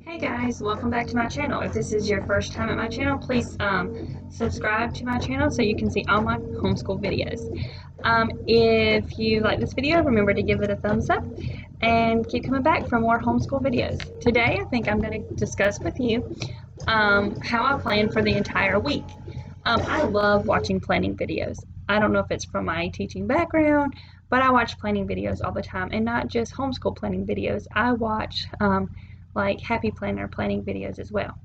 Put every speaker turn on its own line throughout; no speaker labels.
Hey guys, welcome back to my channel. If this is your first time at my channel, please subscribe to my channel so you can see all my homeschool videos. If you like this video, remember to give it a thumbs up and keep coming back for more homeschool videos. Today, I think I'm going to discuss with you how I plan for the entire week. I love watching planning videos. I don't know if it's from my teaching background, but I watch planning videos all the time, and not just homeschool planning videos. I watch like Happy Planner planning videos as well.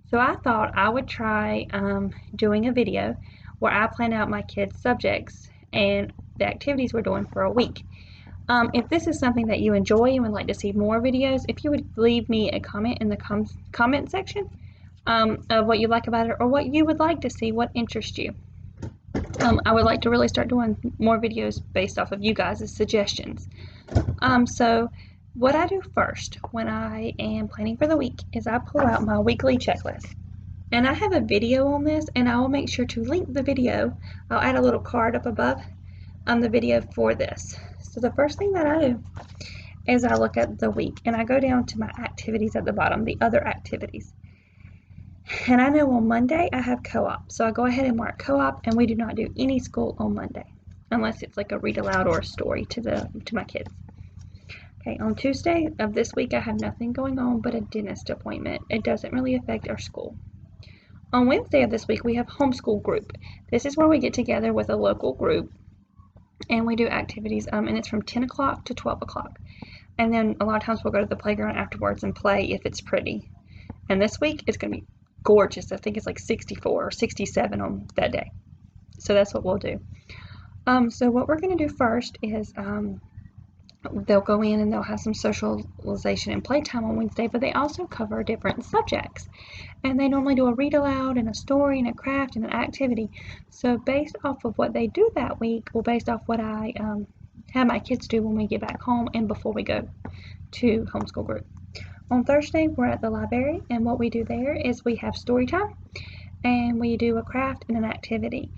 So I thought I would try doing a video where I plan out my kids' subjects and the activities we're doing for a week. If this is something that you enjoy and would like to see more videos, if you would leave me a comment in the comment section of what you like about it or what you would like to see, what interests you. I would like to really start doing more videos based off of you guys' suggestions. So what I do first when I am planning for the week is I pull out my weekly checklist. And I have a video on this, and I will make sure to link the video. I'll add a little card up above on the video for this. So the first thing that I do is I look at the week, and I go down to my activities at the bottom, the other activities. And I know on Monday I have co-op, so I go ahead and mark co-op, and we do not do any school on Monday unless it's like a read aloud or a story to my kids. Okay, on Tuesday of this week I have nothing going on but a dentist appointment. It doesn't really affect our school. On Wednesday of this week we have homeschool group. This is where we get together with a local group and we do activities, and it's from 10 o'clock to 12 o'clock. And then a lot of times we'll go to the playground afterwards and play if it's pretty. And this week it's going to be gorgeous. I think it's like 64 or 67 on that day. So that's what we'll do. So what we're going to do first is they'll go in and they'll have some socialization and playtime on Wednesday, but they also cover different subjects. And they normally do a read aloud and a story and a craft and an activity. So based off of what they do that week, or based off what I have my kids do when we get back home and before we go to homeschool group. On Thursday, we're at the library, and what we do there is we have story time, and we do a craft and an activity,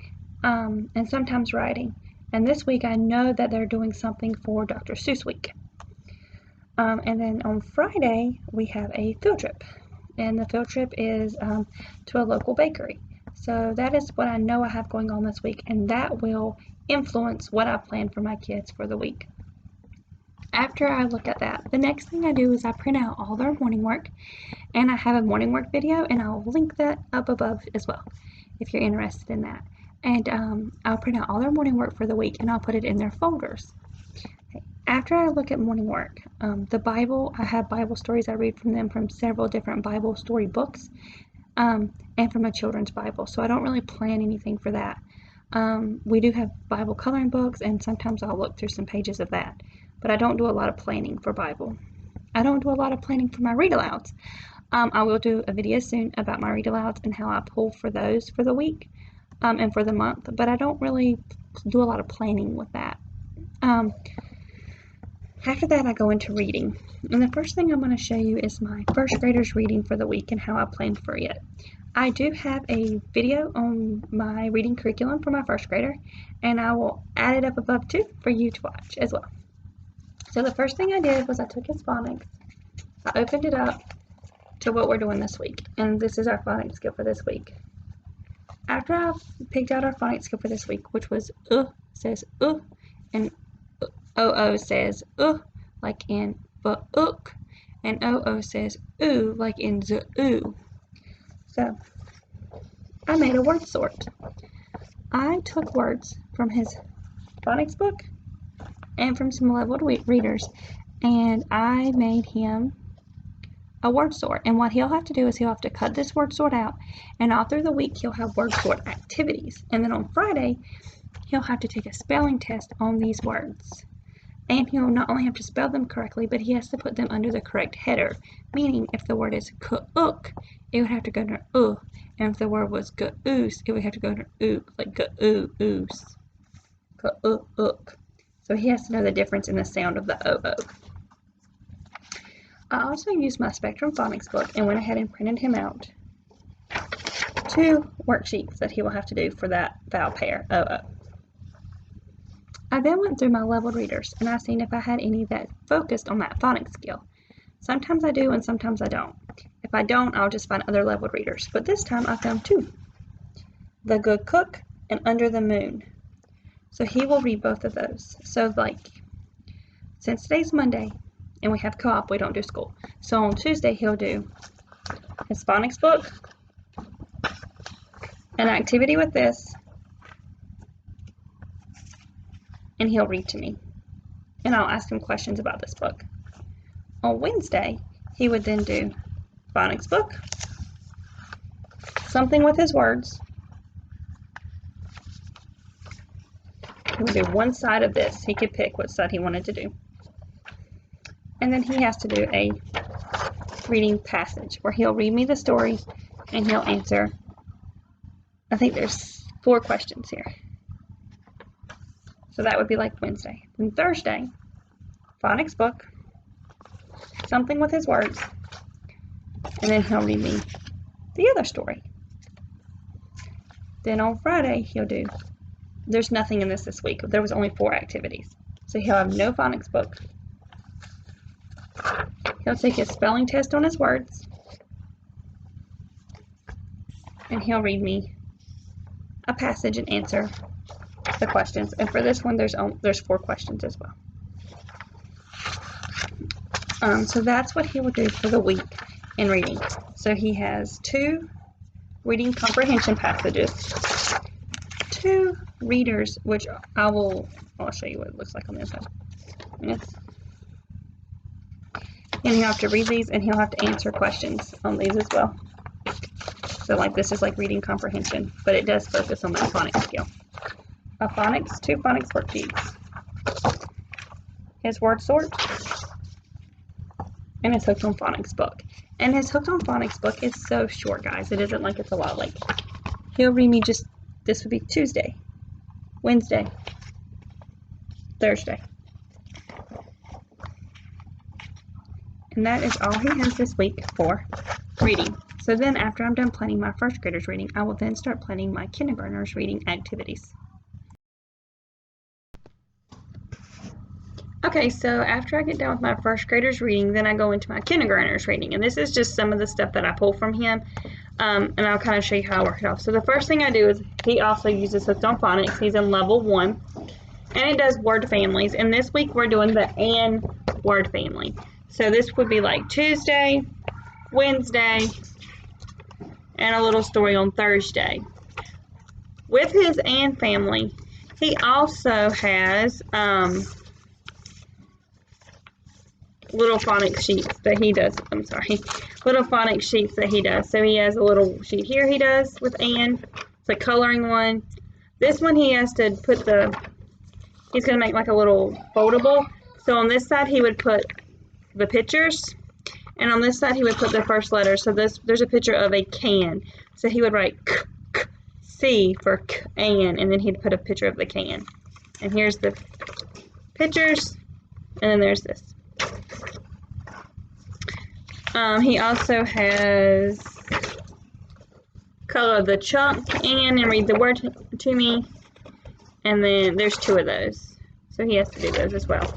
and sometimes writing. And this week I know that they're doing something for Dr. Seuss week. And then on Friday we have a field trip, and the field trip is to a local bakery. So that is what I know I have going on this week, and that will influence what I plan for my kids for the week. After I look at that, the next thing I do is I print out all their morning work, and I have a morning work video, and I'll link that up above as well if you're interested in that. And I'll print out all their morning work for the week, and I'll put it in their folders. Okay. After I look at morning work, the Bible, I have Bible stories I read from them from several different Bible story books, and from a children's Bible, so I don't really plan anything for that. We do have Bible coloring books, and sometimes I'll look through some pages of that, but I don't do a lot of planning for Bible. I don't do a lot of planning for my read alouds. I will do a video soon about my read alouds and how I pull for those for the week and for the month, but I don't really do a lot of planning with that. After that, I go into reading, and the first thing I'm going to show you is my first graders reading for the week and how I plan for it. I do have a video on my reading curriculum for my first grader, and I will add it up above too for you to watch as well. So the first thing I did was I took his phonics, I opened it up to what we're doing this week, and this is our phonics skill for this week. After I picked out our phonics skill for this week, which was says and says like in book, and says ooh like in zoo. So I made a word sort. I took words from his phonics book and from some leveled readers, and I made him a word sort. And what he'll have to do is he'll have to cut this word sort out, and all through the week he'll have word sort activities, and then on Friday he'll have to take a spelling test on these words, and he'll not only have to spell them correctly, but he has to put them under the correct header, meaning if the word is cook, it would have to go under and if the word was goose, it would have to go under like goose. Cook. So he has to know the difference in the sound of the o. I also used my Spectrum Phonics book and went ahead and printed him out 2 worksheets that he will have to do for that vowel pair, o. I then went through my leveled readers, and I seen if I had any that focused on that phonics skill. Sometimes I do and sometimes I don't. If I don't, I'll just find other leveled readers. But this time I found 2. The Good Cook and Under the Moon. So he will read both of those. So like, since today's Monday and we have co-op, we don't do school. So on Tuesday he'll do his phonics book, an activity with this, and he'll read to me. And I'll ask him questions about this book. On Wednesday, he would then do phonics book, something with his words. He would do one side of this. He could pick what side he wanted to do. And then he has to do a reading passage where he'll read me the story and he'll answer, I think there's 4 questions here. So that would be like Wednesday. Then Thursday, phonics book, something with his words, and then he'll read me the other story. Then on Friday, he'll do, there's nothing in this week. There was only 4 activities. So he'll have no phonics book. He'll take his spelling test on his words, and he'll read me a passage and answer the questions. And for this one, there's 4 questions as well. So that's what he will do for the week in reading. So he has 2 reading comprehension passages, 2 readers, which I'll show you what it looks like on the inside. And he'll have to read these, and he'll have to answer questions on these as well. So like this is like reading comprehension, but it does focus on that phonics skill. 2 phonics worksheets, his word sort, and his Hooked on Phonics book. And his Hooked on Phonics book is so short, guys. It isn't like it's a lot. Like, he'll read me just, this would be Tuesday, Wednesday, Thursday. And that is all he has this week for reading. So then after I'm done planning my first graders reading, I will then start planning my kindergartners reading activities. Okay, so after I get done with my first graders reading, then I go into my kindergartners reading. And this is just some of the stuff that I pull from him. And I'll kind of show you how I work it off. So the first thing I do is he also uses Hooked on Phonics. He's in level 1. And it does word families. And this week we're doing the and word family. So this would be like Tuesday, Wednesday, and a little story on Thursday. With his and family, he also has little phonics sheets that he does. Little phonics sheets that he does. So he has a little sheet here he does with and. It's a coloring one. This one he has to put he's going to make like a little foldable. So on this side he would put the pictures, and on this side he would put the first letter. So there's a picture of a can. So he would write C for can, and then he'd put a picture of the can. And here's the pictures, and then there's this. He also has color the chunk and read the word to me, and then there's 2 of those. So he has to do those as well.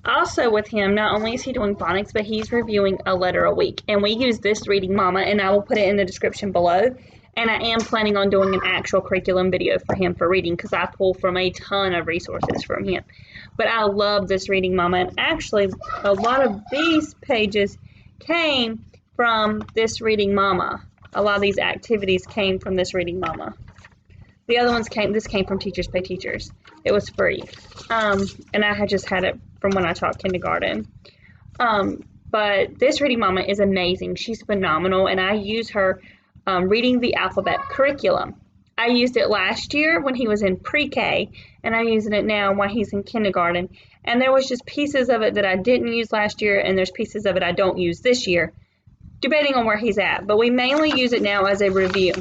Also with him, not only is he doing phonics, but he's reviewing a letter a week. And we use this Reading Mama, and I will put it in the description below. And I am planning on doing an actual curriculum video for him for reading, because I pull from a ton of resources from him. But I love this Reading Mama, and actually a lot of these pages came from this Reading Mama. A lot of these activities came from this Reading Mama. The other ones this came from Teachers Pay Teachers. It was free. And I had just had it from when I taught kindergarten. But this Reading Mama is amazing. She's phenomenal, and I use her reading the alphabet curriculum. I used it last year when he was in pre-K, and I'm using it now while he's in kindergarten. And there was just pieces of it that I didn't use last year, and there's pieces of it I don't use this year, debating on where he's at. But we mainly use it now as a review.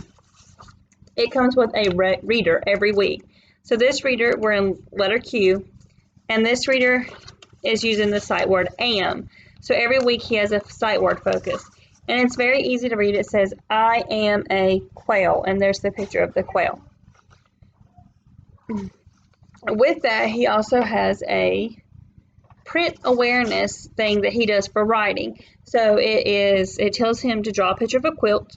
It comes with a reader every week. So this reader, we're in letter Q, and this reader is using the sight word am. So every week he has a sight word focus. And it's very easy to read. It says, I am a quail, and there's the picture of the quail. With that, he also has a print awareness thing that he does for writing. So it tells him to draw a picture of a quilt,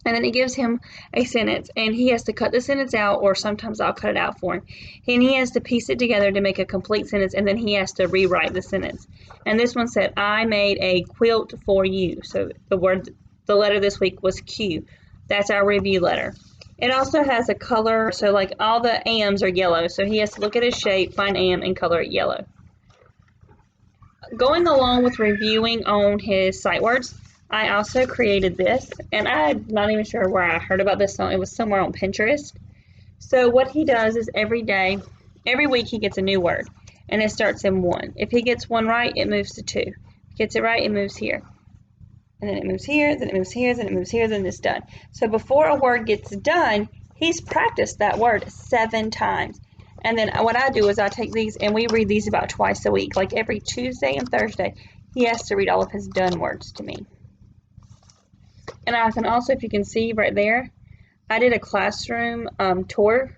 and then it gives him a sentence, and he has to cut the sentence out, or sometimes I'll cut it out for him. And he has to piece it together to make a complete sentence, and then he has to rewrite the sentence. And this one said, I made a quilt for you. So the letter this week was Q. That's our review letter. It also has a color, so like all the M's are yellow, so he has to look at his shape, find M, and color it yellow. Going along with reviewing on his sight words, I also created this, and I'm not even sure where I heard about this song. It was somewhere on Pinterest. So what he does is every week he gets a new word, and it starts in 1. If he gets 1 right, it moves to 2. If he gets it right, it moves here. And then it moves here, then it moves here, then it moves here, then it's done. So before a word gets done, he's practiced that word 7 times. And then what I do is I take these, and we read these about twice a week. Like every Tuesday and Thursday, he has to read all of his done words to me. And I can also, if you can see right there, I did a classroom tour,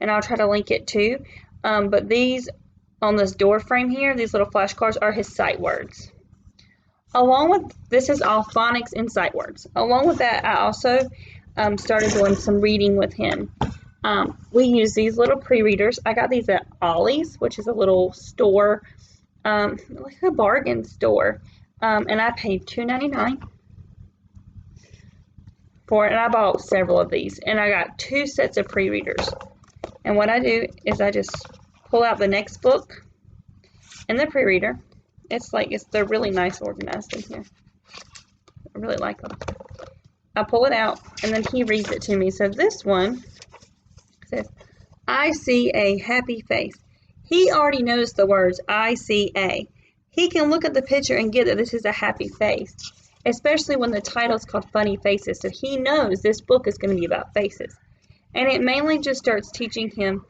and I'll try to link it too. But these, on this door frame here, these little flashcards are his sight words. Along with, this is all phonics and sight words. Along with that, I also started doing some reading with him. We use these little pre-readers. I got these at Ollie's, which is a little store, like a bargain store. And I paid $2.99 for it, and I bought several of these. And I got 2 sets of pre-readers. And what I do is I just pull out the next book in the pre-reader. They're really nice organized in here. I really like them. I pull it out, and then he reads it to me. So this one says, I see a happy face. He already knows the words I see a. He can look at the picture and get that this is a happy face, especially when the title is called Funny Faces. So he knows this book is going to be about faces. And it mainly just starts teaching him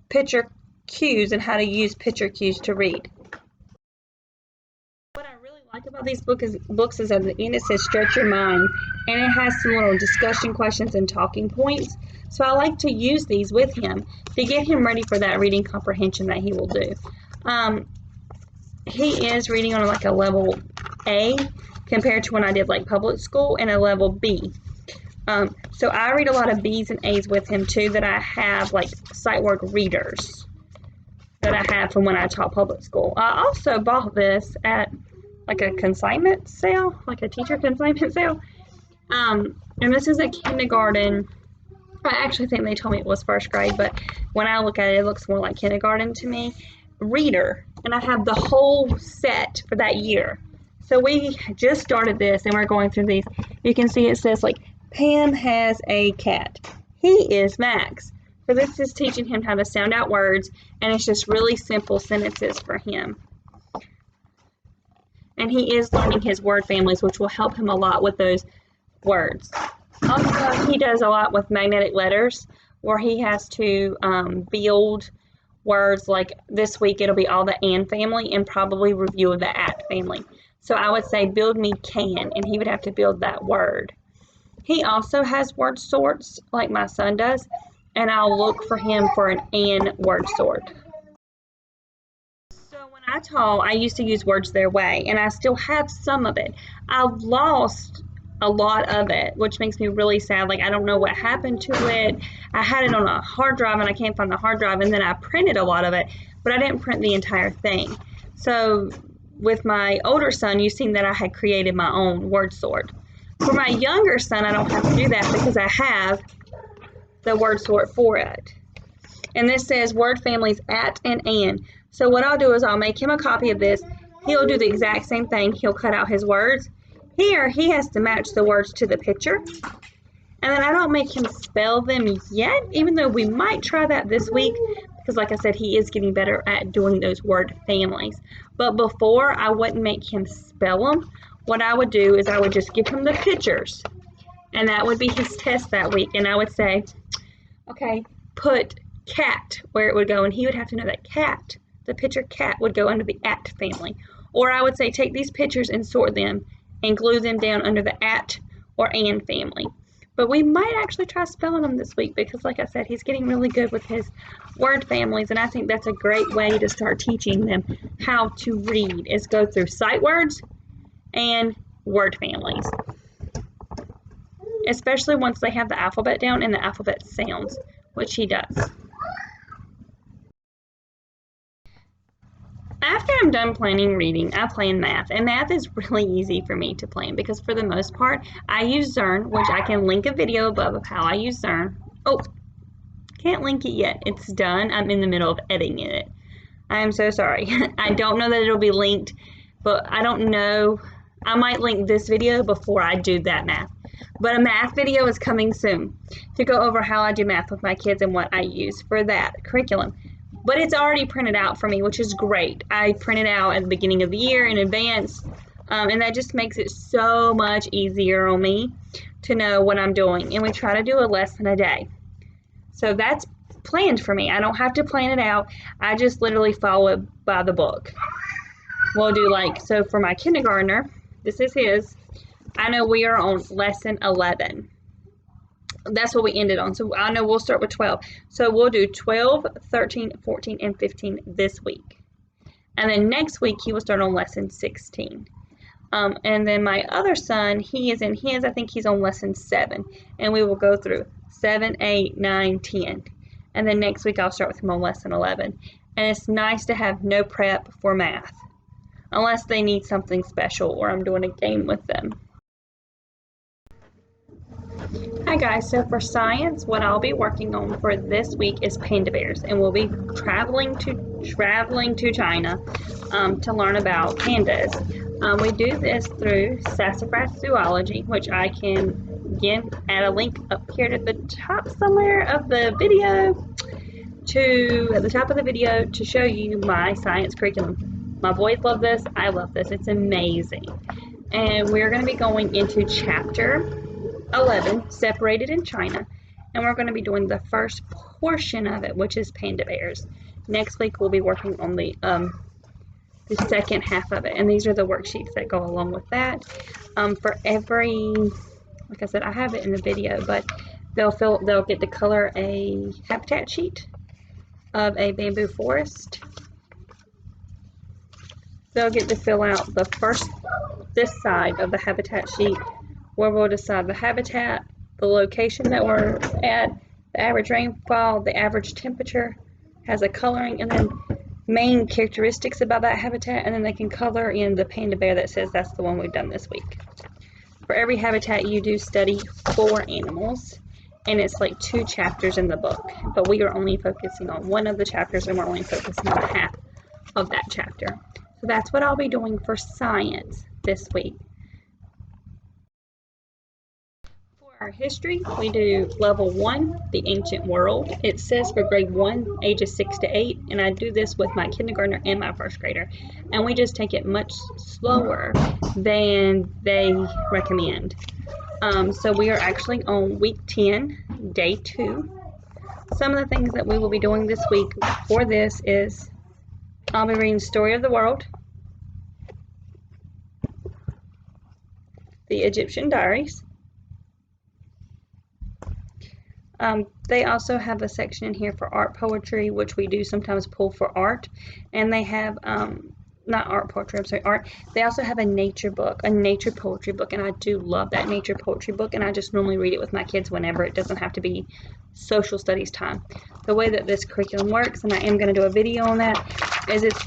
picture cues and how to use picture cues to read. What I really like about these books is at the end it says stretch your mind, and it has some little discussion questions and talking points. So I like to use these with him to get him ready for that reading comprehension that he will do. He is reading on like a level A compared to when I did like public school, and a level B. So I read a lot of B's and A's with him too, that I have like sight word readers that I have from when I taught public school. I also bought this at like a consignment sale, like a teacher consignment sale. And this is a kindergarten. I actually think they told me it was 1st grade, but when I look at it, it looks more like kindergarten to me. Reader, and I have the whole set for that year. So we just started this, and we're going through these. You can see it says like Pam has a cat. He is Max. So this is teaching him how to sound out words, and it's just really simple sentences for him. And he is learning his word families, which will help him a lot with those words. Also, he does a lot with magnetic letters, where he has to build words. Like this week, it'll be all the and family and probably review of the at family. So I would say build me can, and he would have to build that word. He also has word sorts like my son does, and I'll look for him for an and word sort. So when I taught, I used to use words their way, and I still have some of it. I've lost a lot of it, which makes me really sad. Like, I don't know what happened to it. I had it on a hard drive, and I can't find the hard drive, and then I printed a lot of it, but I didn't print the entire thing. So with my older son, you've seen that I had created my own word sort. For my younger son, I don't have to do that because I have the word sort for it. And this says word families at and. So what I'll do is I'll make him a copy of this. He'll do the exact same thing. He'll cut out his words. Here, he has to match the words to the picture. And then I don't make him spell them yet, even though we might try that this week, because like I said, he is getting better at doing those word families. But before, I wouldn't make him spell them. What I would do is I would just give him the pictures, and that would be his test that week. And I would say, okay, put cat where it would go, and he would have to know that cat, the picture cat, would go under the at family. Or I would say, take these pictures and sort them and glue them down under the at or and family. But we might actually try spelling them this week because, like I said, he's getting really good with his word families, and I think that's a great way to start teaching them how to read, is go through sight words and word families, especially once they have the alphabet down and the alphabet sounds, which he does. After I'm done planning reading, I plan math, and math is really easy for me to plan because for the most part, I use Zern, which I can link a video above of how I use Zern. Oh, can't link it yet. It's done. I'm in the middle of editing it. I am so sorry. I don't know that it'll be linked, but I don't know. I might link this video before I do that math. But a math video is coming soon to go over how I do math with my kids and what I use for that curriculum. But it's already printed out for me, which is great. I print it out at the beginning of the year in advance, and that just makes it so much easier on me to know what I'm doing. And we try to do a lesson a day. So that's planned for me. I don't have to plan it out. I just literally follow it by the book. We'll do so for my kindergartner, this is his. I know we are on lesson 11. That's what we ended on. So I know we'll start with 12. So we'll do 12, 13, 14, and 15 this week. And then next week, he will start on lesson 16. And then my other son, he is in his, I think he's on lesson 7. And we will go through 7, 8, 9, 10. And then next week, I'll start with him on lesson 11. And it's nice to have no prep for math, unless they need something special or I'm doing a game with them. Hi guys, so for science, what I'll be working on for this week is panda bears, and we'll be traveling to China to learn about pandas. We do this through Sassafras Zoology, which I can again add a link up here at the top somewhere of the video to show you my science curriculum. My boys love this. I love this. It's amazing. And we're going to be going into chapter 11, Separated in China, and we're going to be doing the first portion of it, which is panda bears. Next week we'll be working on the second half of it, and these are the worksheets that go along with that. For every, like I said, I have it in the video, but they'll get to color a habitat sheet of a bamboo forest. They'll get to fill out this side of the habitat sheet, where we'll decide the habitat, the location that we're at, the average rainfall, the average temperature, has a coloring, and then main characteristics about that habitat, and then they can color in the panda bear that says that's the one we've done this week. For every habitat, you do study 4 animals, and it's 2 chapters in the book, but we are only focusing on one of the chapters, and we're only focusing on half of that chapter. So that's what I'll be doing for science this week. Our history, we do level 1, the ancient world. It says for grade 1, ages 6 to 8, and I do this with my kindergartner and my first grader, and we just take it much slower than they recommend. So we are actually on week 10, day 2. Some of the things that we will be doing this week for this is I'll be reading Story of the World, the Egyptian Diaries. They also have a section in here for art poetry, which we do sometimes pull for art, and they have not art poetry, I'm sorry, art. They also have a nature book, a nature poetry book, and I do love that nature poetry book, and I just normally read it with my kids whenever. It doesn't have to be social studies time. The way that this curriculum works, and I am going to do a video on that, is it's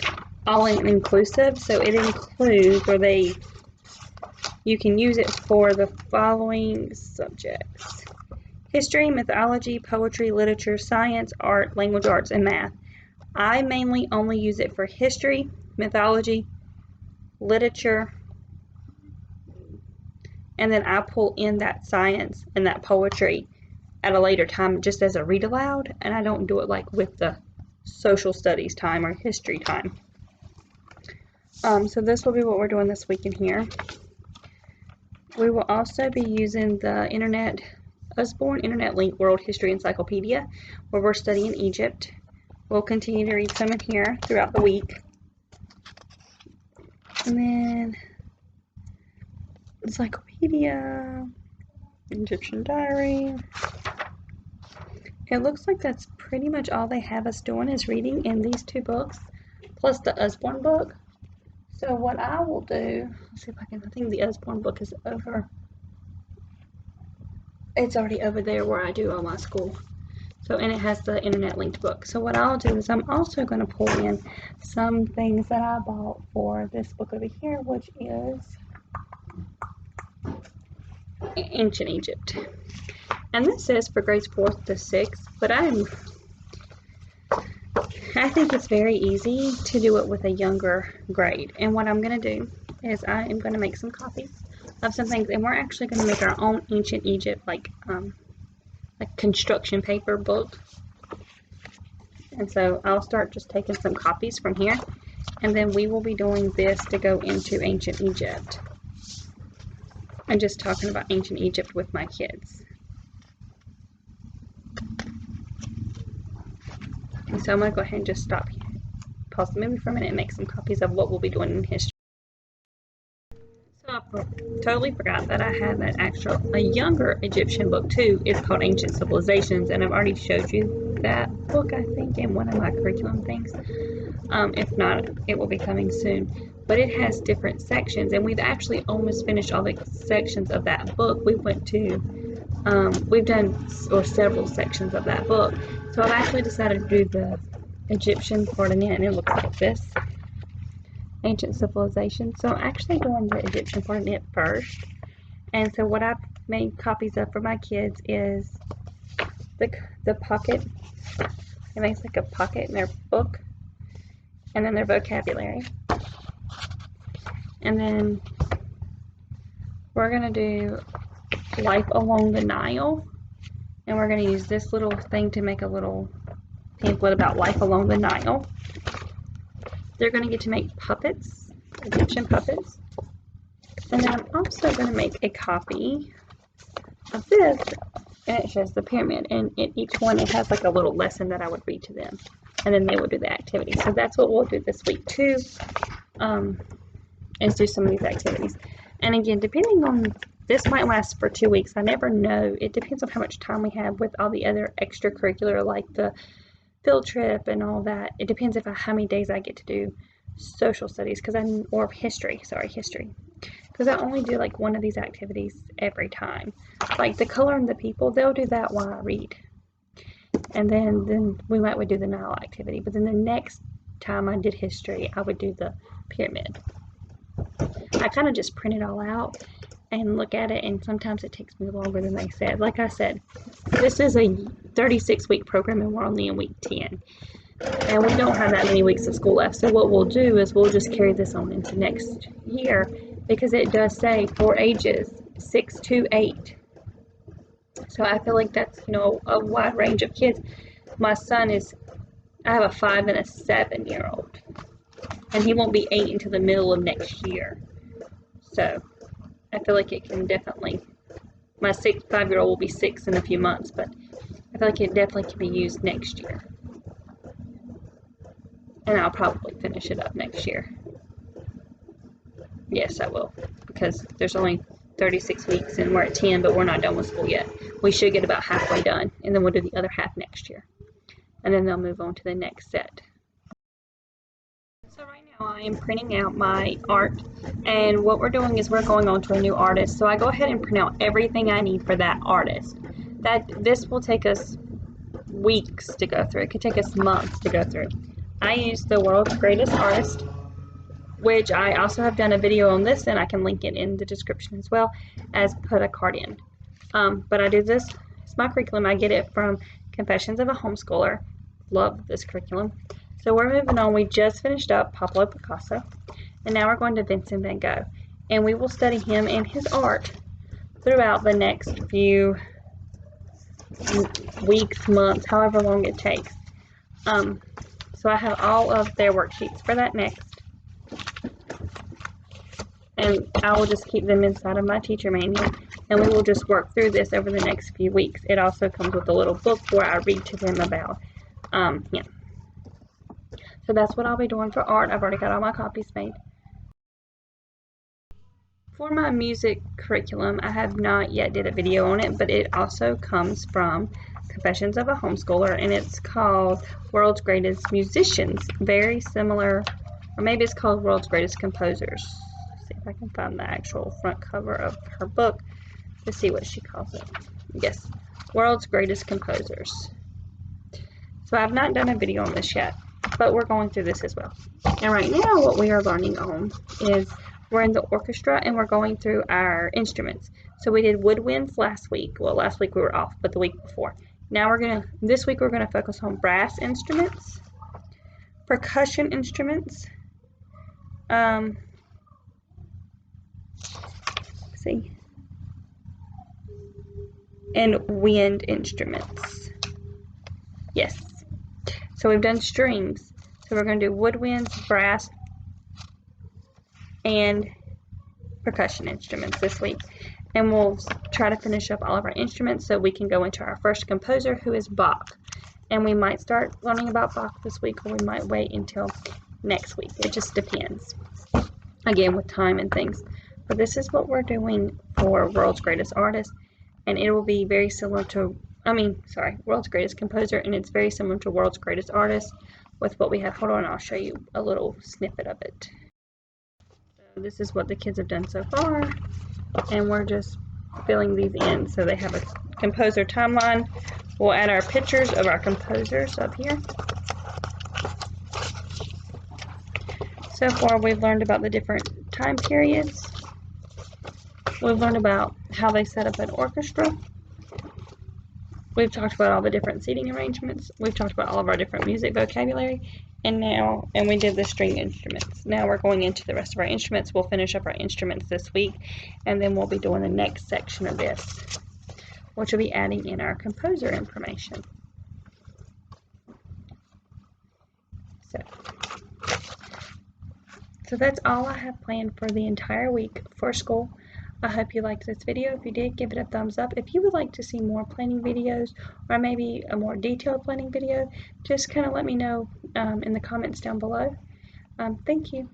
all inclusive, so it includes you can use it for the following subjects: history, mythology, poetry, literature, science, art, language arts, and math. I mainly only use it for history, mythology, literature, and then I pull in that science and that poetry at a later time just as a read aloud, and I don't do it with the social studies time or history time. So this will be what we're doing this week in here. We will also be using the Usborne Internet Link World History Encyclopedia, where we're studying Egypt. We'll continue to read some in here throughout the week. And then encyclopedia. Egyptian diary. It looks like that's pretty much all they have us doing is reading in these two books, plus the Usborne book. So what I will do, let's see if I can, I think the Usborne book is over. It's already over there where I do all my school. So, and it has the internet linked book. So what I'll do is I'm also going to pull in some things that I bought for this book over here, which is Ancient Egypt. And this says for grades 4th to 6th, but I think it's very easy to do it with a younger grade. And what I'm going to do is I am going to make some copies of some things, and we're actually going to make our own Ancient Egypt like construction paper book. And so I'll start just taking some copies from here, and then we will be doing this to go into Ancient Egypt and just talking about Ancient Egypt with my kids. And so I'm going to go ahead and just stop here, pause the movie for a minute, and make some copies of what we'll be doing in history. So I totally forgot that I have a younger Egyptian book too. It's called Ancient Civilizations, and I've already showed you that book, I think, in one of my curriculum things. If not, it will be coming soon. But it has different sections, and we've actually almost finished all the sections of that book. We've done several sections of that book. So I've actually decided to do the Egyptian part in it, and it looks like this. Ancient Civilization. So I'm actually doing the Egyptian part in it first. And so what I've made copies of for my kids is the pocket. It makes like a pocket in their book, and then their vocabulary. And then we're going to do Life Along the Nile, and we're going to use this little thing to make a little pamphlet about life along the Nile. They're going to get to make puppets, Egyptian puppets. And then I'm also going to make a copy of this, and it shows the pyramid, and in each one it has like a little lesson that I would read to them, and then they would do the activity. So that's what we'll do this week too, is do some of these activities. And again, depending on, this might last for 2 weeks. I never know. It depends on how much time we have with all the other extracurricular, like the field trip and all that. It depends how many days I get to do social studies, or history, because I only do like one of these activities every time. Like the color and the people, they'll do that while I read, and then we would do the Nile activity. But then the next time I did history, I would do the pyramid. I kind of just print it all out and look at it, and sometimes it takes me longer than they said. Like I said, this is a 36-week program, and we're only in week 10. And we don't have that many weeks of school left. So what we'll do is we'll just carry this on into next year, because it does say for ages 6 to 8. So I feel like that's, a wide range of kids. My son I have a 5 and a 7-year-old, and he won't be 8 until the middle of next year. So I feel like it can definitely, my 5-year-old will be 6 in a few months, but I feel like it definitely can be used next year. And I'll probably finish it up next year. Yes, I will, because there's only 36 weeks and we're at 10, but we're not done with school yet. We should get about halfway done, and then we'll do the other half next year. And then they'll move on to the next set. So right now I am printing out my art, and what we're doing is we're going on to a new artist. So I go ahead and print out everything I need for that artist. This will take us weeks to go through. It could take us months to go through. I use the World's Greatest Artist, which I also have done a video on this, and I can link it in the description as well as put a card in. But I do this. It's my curriculum. I get it from Confessions of a Homeschooler. Love this curriculum. So we're moving on. We just finished up Pablo Picasso, and now we're going to Vincent van Gogh, and we will study him and his art throughout the next few weeks, months, however long it takes. So I have all of their worksheets for that next, and I will just keep them inside of my teacher manual, and we will just work through this over the next few weeks. It also comes with a little book where I read to them about him. So that's what I'll be doing for art. I've already got all my copies made. for my music curriculum, I have not yet did a video on it, but it also comes from Confessions of a Homeschooler, and it's called World's Greatest Musicians. Very similar, or maybe it's called World's Greatest Composers. Let's see if I can find the actual front cover of her book to see what she calls it. Yes, World's Greatest Composers. So I've not done a video on this yet, but we're going through this as well. And right now what we are learning on is we're in the orchestra and we're going through our instruments. So we did woodwinds last week. Well, last week we were off, but the week before. Now this week we're gonna focus on brass instruments, percussion instruments, and wind instruments. Yes. So we've done strings. So we're going to do woodwinds, brass, and percussion instruments this week. And we'll try to finish up all of our instruments so we can go into our first composer, who is Bach. And we might start learning about Bach this week, or we might wait until next week. It just depends. Again, with time and things. But this is what we're doing for World's Greatest Artist. And it will be very similar to, World's Greatest Composer. And it's very similar to World's Greatest Artist with what we have. Hold on, I'll show you a little snippet of it. So this is what the kids have done so far. And we're just filling these in. So they have a composer timeline. We'll add our pictures of our composers up here. So far we've learned about the different time periods. We've learned about how they set up an orchestra. We've talked about all the different seating arrangements. We've talked about all of our different music vocabulary. And we did the string instruments. Now we're going into the rest of our instruments. We'll finish up our instruments this week, and then we'll be doing the next section of this, which will be adding in our composer information. So that's all I have planned for the entire week for school. I hope you liked this video. If you did, give it a thumbs up. If you would like to see more planning videos, or maybe a more detailed planning video, just kind of let me know in the comments down below. Thank you.